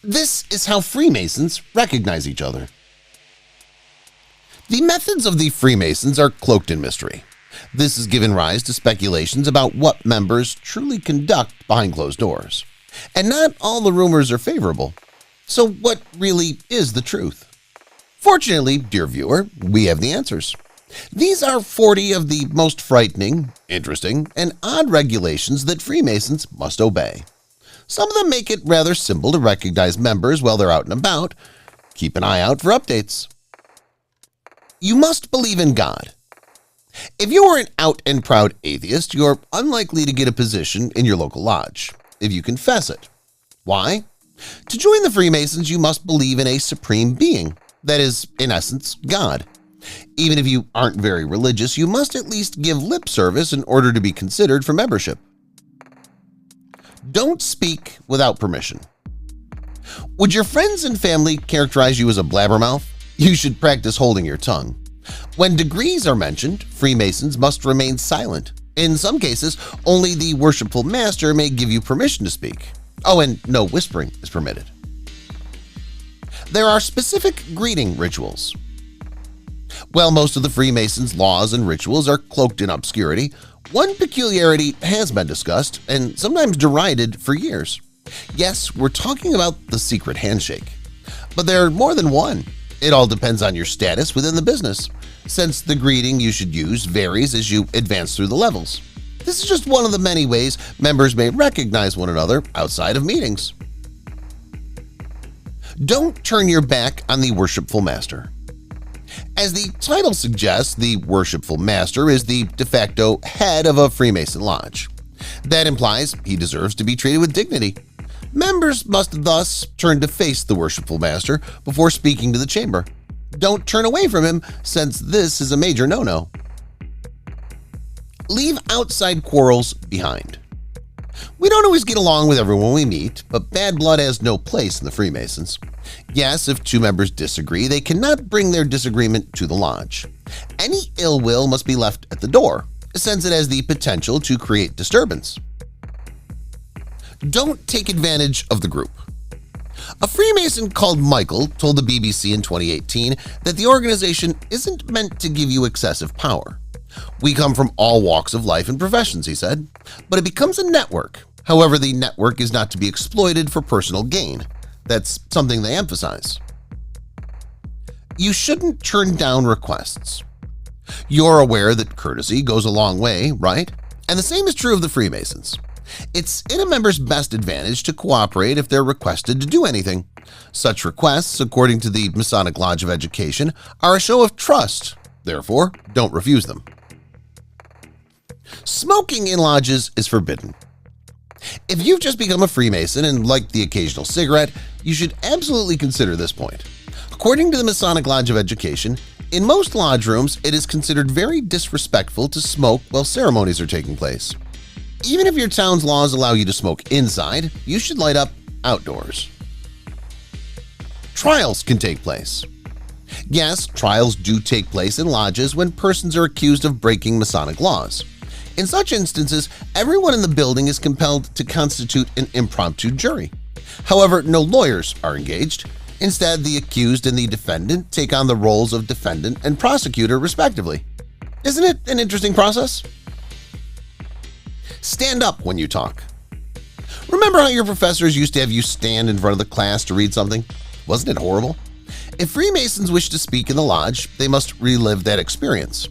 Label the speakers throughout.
Speaker 1: This is how Freemasons recognize each other. The methods of the Freemasons are cloaked in mystery. This has given rise to speculations about what members truly conduct behind closed doors. And not all the rumors are favorable. So what really is the truth? Fortunately, dear viewer, we have the answers. These are 40 of the most frightening, interesting, and odd regulations that Freemasons must obey. Some of them make it rather simple to recognize members while they're out and about. Keep an eye out for updates. You must believe in God. If you are an out and proud atheist, you're unlikely to get a position in your local lodge, if you confess it. Why? To join the Freemasons, you must believe in a supreme being, that is, in essence, God. Even if you aren't very religious, you must at least give lip service in order to be considered for membership. Don't speak without permission. Would your friends and family characterize you as a blabbermouth? You should practice holding your tongue. When degrees are mentioned, Freemasons must remain silent. In some cases, only the Worshipful Master may give you permission to speak. Oh, and no whispering is permitted. There are specific greeting rituals. While most of the Freemasons' laws and rituals are cloaked in obscurity, one peculiarity has been discussed and sometimes derided for years. Yes, we're talking about the secret handshake. But there are more than one. It all depends on your status within the business, since the greeting you should use varies as you advance through the levels. This is just one of the many ways members may recognize one another outside of meetings. Don't turn your back on the Worshipful Master. As the title suggests, the Worshipful Master is the de facto head of a Freemason lodge. That implies he deserves to be treated with dignity. Members must thus turn to face the Worshipful Master before speaking to the chamber. Don't turn away from him, since this is a major no-no. Leave outside quarrels behind. We don't always get along with everyone we meet, but bad blood has no place in the Freemasons. Yes, if two members disagree, they cannot bring their disagreement to the lodge. Any ill will must be left at the door, since it has the potential to create disturbance. Don't take advantage of the group. A Freemason called Michael told the BBC in 2018 that the organization isn't meant to give you excessive power. We come from all walks of life and professions, he said, but it becomes a network. However, the network is not to be exploited for personal gain. That's something they emphasize. You shouldn't turn down requests. You're aware that courtesy goes a long way, right? And the same is true of the Freemasons. It's in a member's best advantage to cooperate if they're requested to do anything. Such requests, according to the Masonic Lodge of Education, are a show of trust. Therefore, don't refuse them. Smoking in lodges is forbidden. If you've just become a Freemason and like the occasional cigarette, you should absolutely consider this point. According to the Masonic Lodge of Education, in most lodge rooms, it is considered very disrespectful to smoke while ceremonies are taking place. Even if your town's laws allow you to smoke inside, you should light up outdoors. Trials can take place. Yes, trials do take place in lodges when persons are accused of breaking Masonic laws. In such instances, everyone in the building is compelled to constitute an impromptu jury. However, no lawyers are engaged. Instead, the accused and the defendant take on the roles of defendant and prosecutor, respectively. Isn't it an interesting process? Stand up when you talk. Remember how your professors used to have you stand in front of the class to read something? Wasn't it horrible? If Freemasons wish to speak in the lodge, they must relive that experience.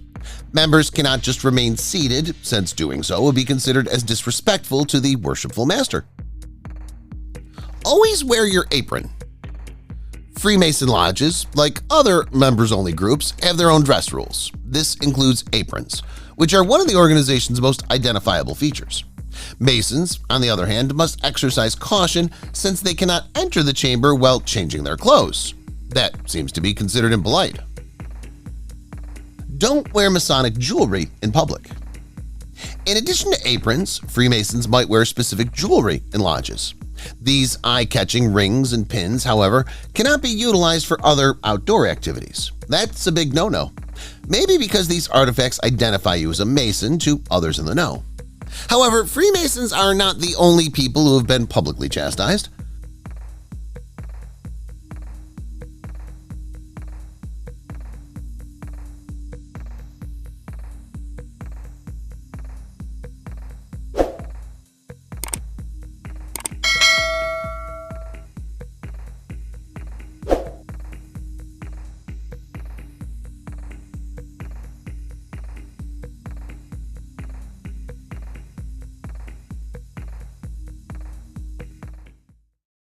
Speaker 1: Members cannot just remain seated, since doing so would be considered as disrespectful to the Worshipful Master. Always wear your apron. Freemason lodges, like other members-only groups, have their own dress rules. This includes aprons, which are one of the organization's most identifiable features. Masons, on the other hand, must exercise caution since they cannot enter the chamber while changing their clothes. That seems to be considered impolite. Don't wear Masonic jewelry in public. In addition to aprons, Freemasons might wear specific jewelry in lodges. These eye-catching rings and pins, however, cannot be utilized for other outdoor activities. That's a big no-no. Maybe because these artifacts identify you as a Mason to others in the know. However, Freemasons are not the only people who have been publicly chastised.